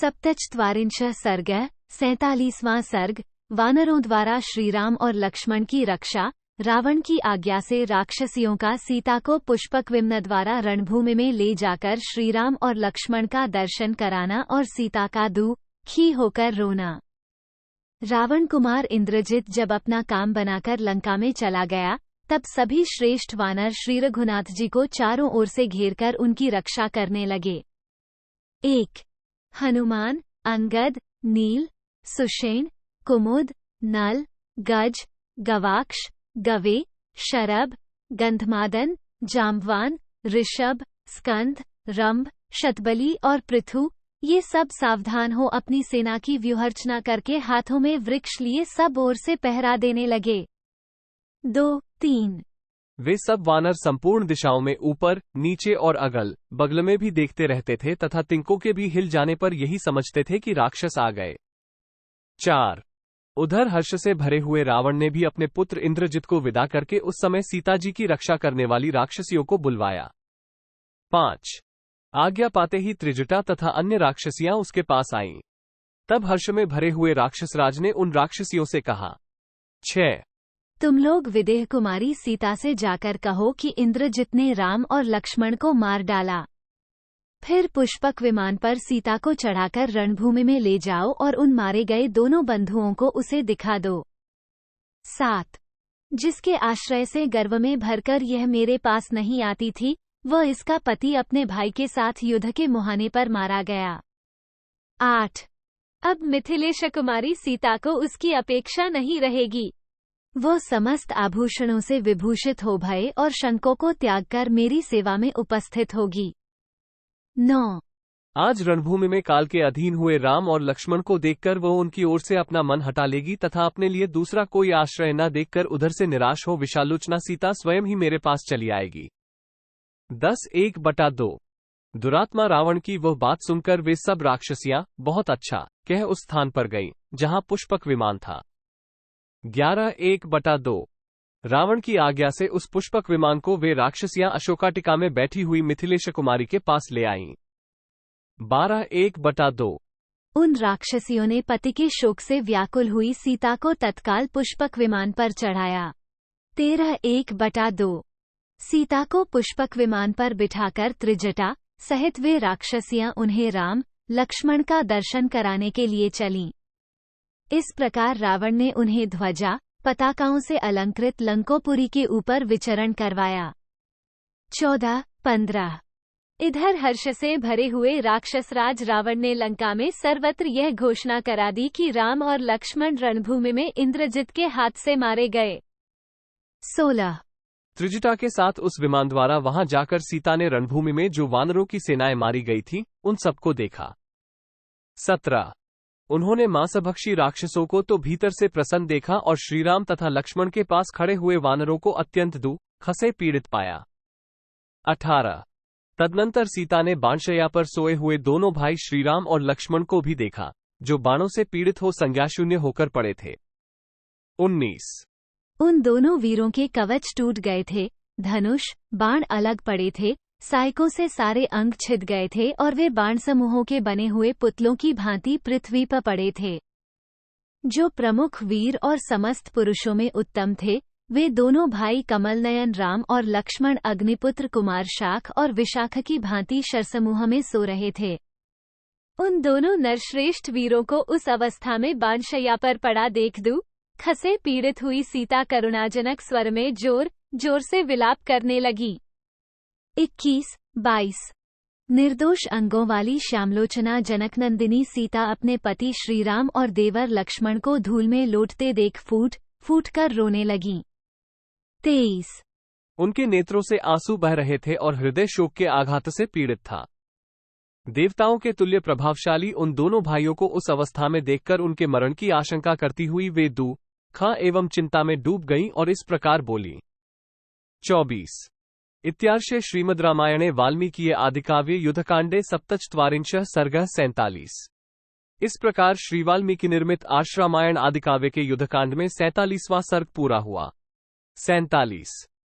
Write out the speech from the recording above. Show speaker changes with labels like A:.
A: सप्तचत्वारिंशः सर्गः 47वां सर्ग। वानरों द्वारा श्रीराम और लक्ष्मण की रक्षा। रावण की आज्ञा से राक्षसियों का सीता को पुष्पकविम्न द्वारा रणभूमि में ले जाकर श्रीराम और लक्ष्मण का दर्शन कराना और सीता का दुखी होकर रोना। रावण कुमार इंद्रजित जब अपना काम बनाकर लंका में चला गया, तब सभी श्रेष्ठ वानर श्री रघुनाथ जी को चारों ओर से घेरकर उनकी रक्षा करने लगे। 1. हनुमान, अंगद, नील, सुषेण, कुमुद, नल, गज, गवाक्ष, गवे, शरभ, गंधमादन, जाम्बवान, ऋषभ, स्कंद, रंभ, शतबली और पृथु, ये सब सावधान हो अपनी सेना की व्यूहरचना करके हाथों में वृक्ष लिए सब ओर से पहरा देने लगे। 2, 3
B: वे सब वानर संपूर्ण दिशाओं में ऊपर, नीचे और अगल बगल में भी देखते रहते थे तथा तिनकों के भी हिल जाने पर यही समझते थे कि राक्षस आ गए। 4. उधर हर्ष से भरे हुए रावण ने भी अपने पुत्र इंद्रजित को विदा करके उस समय सीता जी की रक्षा करने वाली राक्षसियों को बुलवाया। 5. आज्ञा पाते ही त्रिजटा तथा अन्य राक्षसियां उसके पास आईं। तब हर्ष में भरे हुए राक्षसराज ने उन राक्षसियों से कहा, 6.
A: तुम लोग विदेह कुमारी सीता से जाकर कहो कि इंद्रजित ने राम और लक्ष्मण को मार डाला। फिर पुष्पक विमान पर सीता को चढ़ाकर रणभूमि में ले जाओ और उन मारे गए दोनों बंधुओं को उसे दिखा दो। 7. जिसके आश्रय से गर्व में भरकर यह मेरे पास नहीं आती थी, वह इसका पति अपने भाई के साथ युद्ध के मुहाने पर मारा गया। 8. अब मिथिलेश कुमारी सीता को उसकी अपेक्षा नहीं रहेगी। वो समस्त आभूषणों से विभूषित हो भय और शंकों को त्याग कर मेरी सेवा में उपस्थित होगी। 9.
B: आज रणभूमि में काल के अधीन हुए राम और लक्ष्मण को देखकर वह उनकी ओर से अपना मन हटा लेगी तथा अपने लिए दूसरा कोई आश्रय न देखकर उधर से निराश हो विशालोचना सीता स्वयं ही मेरे पास चली आएगी। 10. 1/2 दुरात्मा रावण की वह बात सुनकर वे सब राक्षसियां बहुत अच्छा कह उस स्थान पर गईं जहां पुष्पक विमान था। 11. 1/2 रावण की आज्ञा से उस पुष्पक विमान को वे राक्षसियां अशोकाटिका में बैठी हुई मिथिलेश कुमारी के पास ले आईं। 12. 1/2
A: उन राक्षसियों ने पति के शोक से व्याकुल हुई सीता को तत्काल पुष्पक विमान पर चढ़ाया। 13. 1/2 सीता को पुष्पक विमान पर बिठाकर त्रिजटा सहित वे राक्षसियां उन्हें राम लक्ष्मण का दर्शन कराने के लिए चलीं। इस प्रकार रावण ने उन्हें ध्वजा पताकाओं से अलंकृत लंकोपुरी के ऊपर विचरण करवाया। 14, 15 इधर हर्ष से भरे हुए राक्षसराज रावण ने लंका में सर्वत्र यह घोषणा करा दी कि राम और लक्ष्मण रणभूमि में इंद्रजित के हाथ से मारे गए। 16
B: त्रिजटा के साथ उस विमान द्वारा वहां जाकर सीता ने रणभूमि में जो वानरों की सेनाएं मारी गई थी उन सबको देखा। 17 उन्होंने मांसभक्षी राक्षसों को तो भीतर से प्रसन्न देखा और श्रीराम तथा लक्ष्मण के पास खड़े हुए वानरों को अत्यंत दुख से पीड़ित पाया। 18 तदनंतर सीता ने बाणशैया पर सोए हुए दोनों भाई श्रीराम और लक्ष्मण को भी देखा, जो बाणों से पीड़ित हो संज्ञाशून्य होकर पड़े थे। 19
A: उन दोनों वीरों के कवच टूट गए थे, धनुष बाण अलग पड़े थे, सायकों से सारे अंग छिद गए थे और वे बाण समूहों के बने हुए पुतलों की भांति पृथ्वी पर पड़े थे। जो प्रमुख वीर और समस्त पुरुषों में उत्तम थे, वे दोनों भाई कमलनयन राम और लक्ष्मण अग्निपुत्र कुमार शाख और विशाख की भांति शरसमूह में सो रहे थे। उन दोनों नरश्रेष्ठ वीरों को उस अवस्था में बाणशैया पर पड़ा देख दुख से पीड़ित हुई सीता करुणाजनक स्वर में जोर जोर से विलाप करने लगी। 21, 22 निर्दोष अंगों वाली श्यामलोचना जनकनंदिनी सीता अपने पति श्रीराम और देवर लक्ष्मण को धूल में लोटते देख फूट फूट कर रोने लगी। 23
B: उनके नेत्रों से आंसू बह रहे थे और हृदय शोक के आघात से पीड़ित था। देवताओं के तुल्य प्रभावशाली उन दोनों भाइयों को उस अवस्था में देखकर उनके मरण की आशंका करती हुई वे दुख एवं चिंता में डूब गईं और इस प्रकार बोली। 24 इत्यार्षे श्रीमद् रामायणे वाल्मीकिये आदिकाव्ये युद्धकांडे सप्तचत्वारिंशः सर्गः 47 इस प्रकार श्री वाल्मीकि निर्मित आर्ष रामायण आदिकाव्य के युद्धकांड में 47वां सर्ग पूरा हुआ। 47